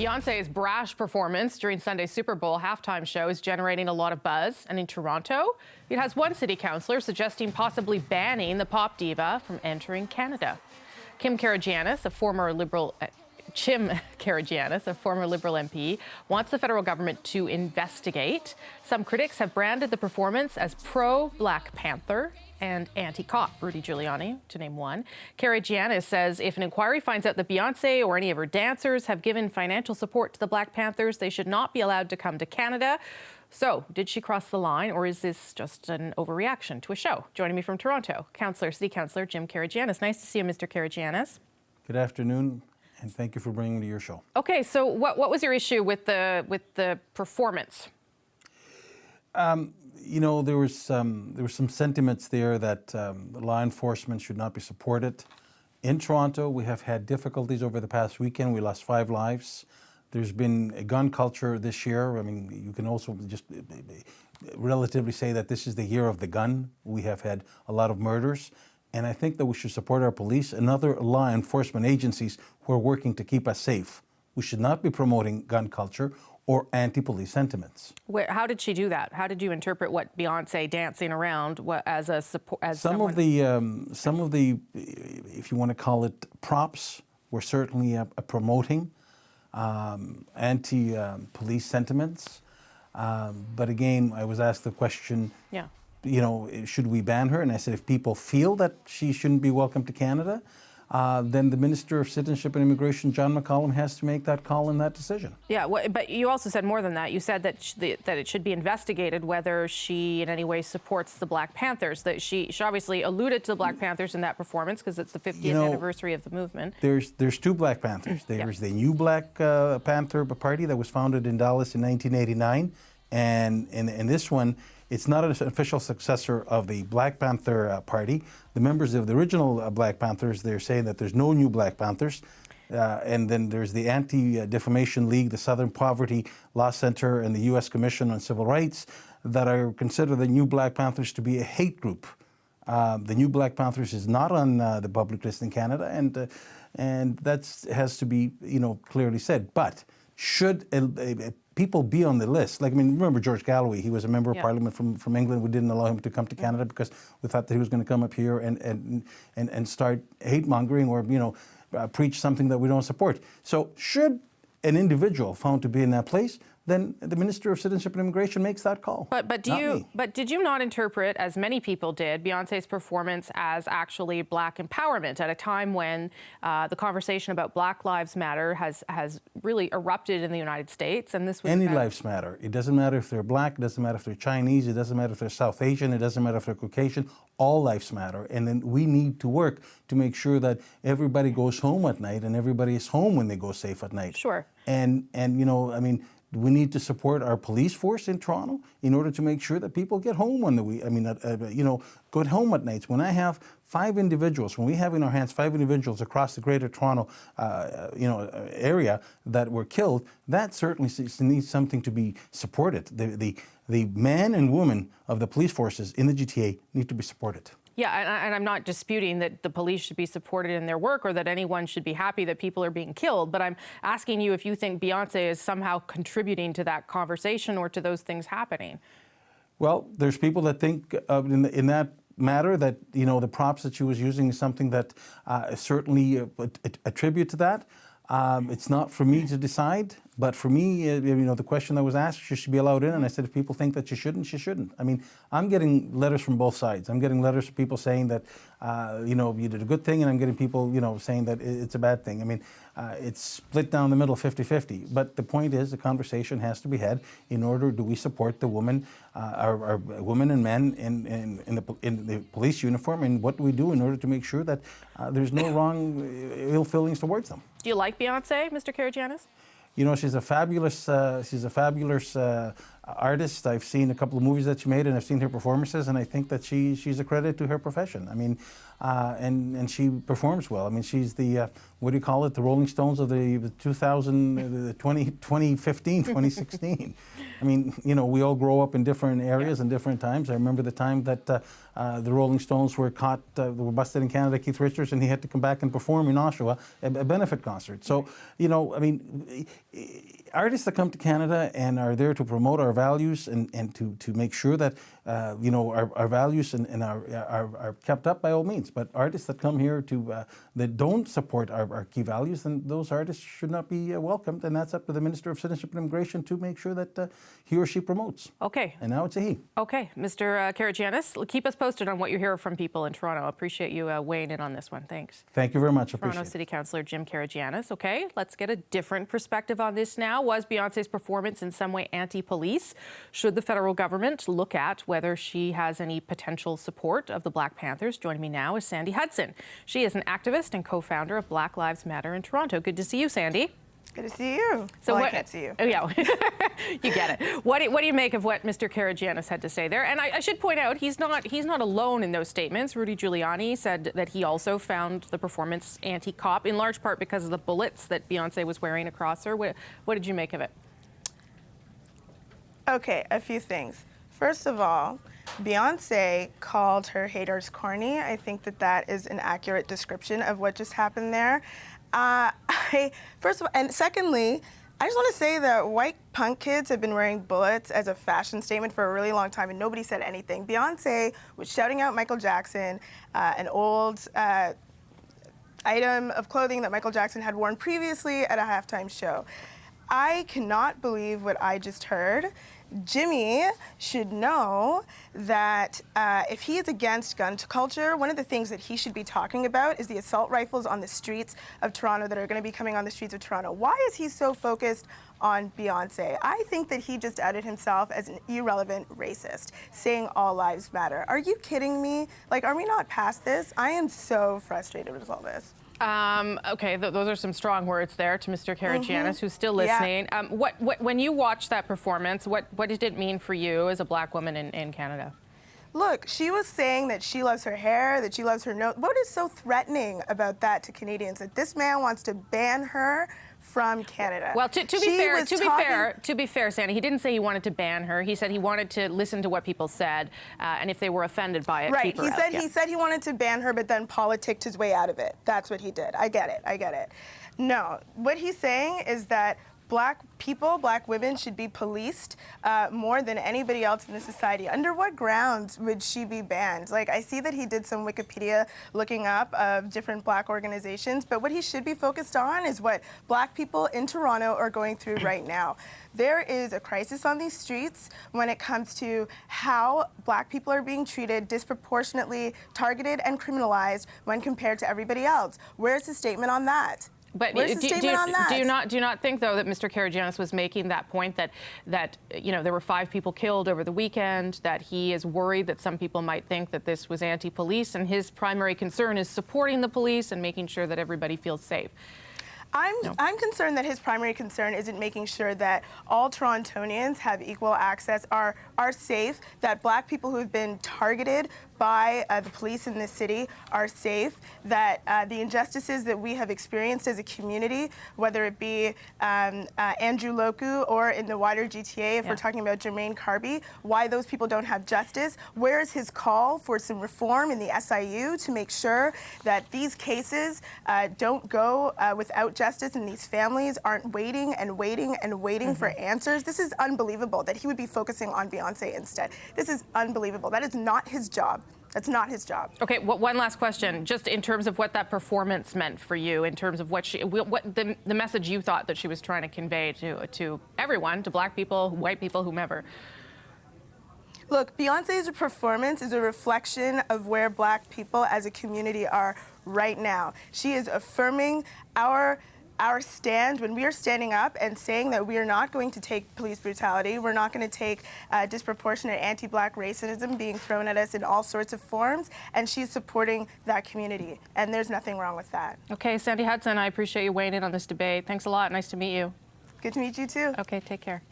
Beyoncé's brash performance during Sunday's Super Bowl halftime show is generating a lot of buzz. And in Toronto, it has one city councillor suggesting possibly banning the pop diva from entering Canada. Jim Karygiannis, a former Liberal MP, wants the federal government to investigate. Some critics have branded the performance as pro-Black Panther and anti-cop, Rudy Giuliani, to name one. Karygiannis says if an inquiry finds out that Beyoncé or any of her dancers have given financial support to the Black Panthers, they should not be allowed to come to Canada. So, did she cross the line, or is this just an overreaction to a show? Joining me from Toronto, City Councillor Jim Karygiannis. Nice to see you, Mr. Karygiannis. Good afternoon, and thank you for bringing me to your show. Okay, so what was your issue with the performance? You know, there was some sentiments there that law enforcement should not be supported. In Toronto, we have had difficulties over the past weekend. We lost 5 lives. There's been a gun culture this year. I mean, you can also just relatively say that this is the year of the gun. We have had a lot of murders. And I think that we should support our police and other law enforcement agencies who are working to keep us safe. We should not be promoting gun culture or anti-police sentiments. How did she do that? How did you interpret what Beyoncé dancing around as a support? Some of the, if you want to call it props, were certainly promoting anti-police sentiments. But again, I was asked the question, you know, should we ban her? And I said, if people feel that she shouldn't be welcome to Canada, then the Minister of Citizenship and Immigration, John McCallum, has to make that call and that decision. Yeah, but you also said more than that. You said that that it should be investigated whether she in any way supports the Black Panthers. That she obviously alluded to the Black Panthers in that performance because it's the 50th anniversary of the movement. There's 2 Black Panthers. There's the New Black Panther Party that was founded in Dallas in 1989, and in this one, it's not an official successor of the Black Panther Party. The members of the original Black Panthers, they're saying that there's no new Black Panthers. And then there's the Anti-Defamation League, the Southern Poverty Law Center, and the U.S. Commission on Civil Rights that are consider the new Black Panthers to be a hate group. The new Black Panthers is not on the public list in Canada, and that has to be, you know, clearly said. But should people be on the list? Like, I mean, remember George Galloway? He was a member of Parliament from England. We didn't allow him to come to Canada because we thought that he was going to come up here and start hate mongering or, you know, preach something that we don't support. So, should an individual found to be in that place, then the Minister of Citizenship and Immigration makes that call. But did you not interpret, as many people did, Beyoncé's performance as actually Black empowerment at a time when the conversation about Black Lives Matter has really erupted in the United States? And this was any lives matter. It doesn't matter if they're Black. It doesn't matter if they're Chinese. It doesn't matter if they're South Asian. It doesn't matter if they're Caucasian. All lives matter. And then we need to work to make sure that everybody goes home at night and everybody is home when they go safe at night. Sure. And you know, I mean, we need to support our police force in Toronto in order to make sure that people get home on the week. I mean, you know, go home at nights. When I have 5 individuals, when we have in our hands 5 individuals across the Greater Toronto, you know, area that were killed, that certainly needs something to be supported. The men and women of the police forces in the GTA need to be supported. Yeah, and I'm not disputing that the police should be supported in their work or that anyone should be happy that people are being killed, but I'm asking you if you think Beyoncé is somehow contributing to that conversation or to those things happening. Well, there's people that think in that matter that, you know, the props that she was using is something that certainly attribute to that. It's not for me to decide, but for me, you know, the question that was asked, should she be allowed in? And I said, if people think that she shouldn't, she shouldn't. I mean, I'm getting letters from both sides. I'm getting letters from people saying that, you know, you did a good thing, and I'm getting people, you know, saying that it's a bad thing. I mean, it's split down the middle 50-50. But the point is, the conversation has to be had in order, do we support the women, our women and men in the police uniform, and what do we do in order to make sure that there's no wrong, ill feelings towards them? Do you like Beyoncé, Mr. Karygiannis? You know, she's a fabulous artist. I've seen a couple of movies that she made, and I've seen her performances, and I think that she's a credit to her profession. I mean, and she performs well. I mean, she's the what do you call it? The Rolling Stones of the 2015, 2016. I mean, you know, we all grow up in different areas and different times. I remember the time that the Rolling Stones were caught, were busted in Canada, Keith Richards, and he had to come back and perform in Oshawa, a benefit concert. So, you know, I mean, artists that come to Canada and are there to promote our values and to make sure that our values and are kept up by all means. But artists that come here that don't support our key values, then those artists should not be welcomed. And that's up to the Minister of Citizenship and Immigration to make sure that he or she promotes. Okay. And now it's a he. Okay, Mr. Karygiannis, keep us posted on what you hear from people in Toronto. I appreciate you weighing in on this one. Thanks. Thank you very much. Toronto City Councillor Jim Karygiannis. Okay, let's get a different perspective on this now. Was Beyoncé's performance in some way anti-police? Should the federal government look at whether she has any potential support of the Black Panthers? Joining me now is Sandy Hudson. She is an activist and co-founder of Black Lives Matter in Toronto. Good to see you, Sandy. Good to see you. So well, what, I can't see you. Oh, yeah, you get it. What do you make of what Mr. Karygiannis had to say there? And I should point out, he's not alone in those statements. Rudy Giuliani said that he also found the performance anti-cop, in large part because of the bullets that Beyoncé was wearing across her. What did you make of it? Okay, a few things. First of all, Beyoncé called her haters corny. I think that is an accurate description of what just happened there. First of all, and secondly, I just want to say that white punk kids have been wearing bullets as a fashion statement for a really long time, and nobody said anything. Beyoncé was shouting out Michael Jackson, an old item of clothing that Michael Jackson had worn previously at a halftime show. I cannot believe what I just heard. Jimmy should know that if he is against gun culture, one of the things that he should be talking about is the assault rifles on the streets of Toronto that are going to be coming on the streets of Toronto. Why is he so focused on Beyoncé? I think that he just outed himself as an irrelevant racist, saying all lives matter. Are you kidding me? Like, are we not past this? I am so frustrated with all this. Okay, those are some strong words there to Mr. Karygiannis, who's still listening. Yeah. When you watched that performance, what did it mean for you as a Black woman in Canada? Look, she was saying that she loves her hair, that she loves her nose. What is so threatening about that to Canadians? That this man wants to ban her from Canada. Well, to be fair, Sandy, he didn't say he wanted to ban her. He said he wanted to listen to what people said, and if they were offended by it, keep her out. He said he wanted to ban her, but then politicked his way out of it. That's what he did. I get it. No, what he's saying is that Black people, Black women should be policed more than anybody else in the society. Under what grounds would she be banned? Like, I see that he did some Wikipedia looking up of different Black organizations, but what he should be focused on is what Black people in Toronto are going through right now. There is a crisis on these streets when it comes to how Black people are being treated, disproportionately targeted and criminalized when compared to everybody else. Where's the statement on that? But do you not think, though, that Mr. Karygiannis was making that point that there were 5 people killed over the weekend, that he is worried that some people might think that this was anti-police, and his primary concern is supporting the police and making sure that everybody feels safe? I'm concerned that his primary concern isn't making sure that all Torontonians have equal access, are safe, that Black people who have been targeted by the police in this city are safe, that the injustices that we have experienced as a community, whether it be Andrew Loku or in the wider GTA, if we're talking about Jermaine Carby, why those people don't have justice. Where is his call for some reform in the SIU to make sure that these cases don't go without justice and these families aren't waiting and waiting and waiting for answers? This is unbelievable that he would be focusing on Beyoncé instead. This is unbelievable. That is not his job. That's not his job. Okay, one last question, just in terms of what that performance meant for you, in terms of what the message you thought that she was trying to convey to everyone, to Black people, white people, whomever. Look, Beyoncé's performance is a reflection of where Black people as a community are right now. She is affirming our stand when we are standing up and saying that we are not going to take police brutality, we're not going to take disproportionate anti-Black racism being thrown at us in all sorts of forms, and she's supporting that community, and there's nothing wrong with that. Okay, Sandy Hudson, I appreciate you weighing in on this debate. Thanks a lot. Nice to meet you. Good to meet you too. Okay, take care.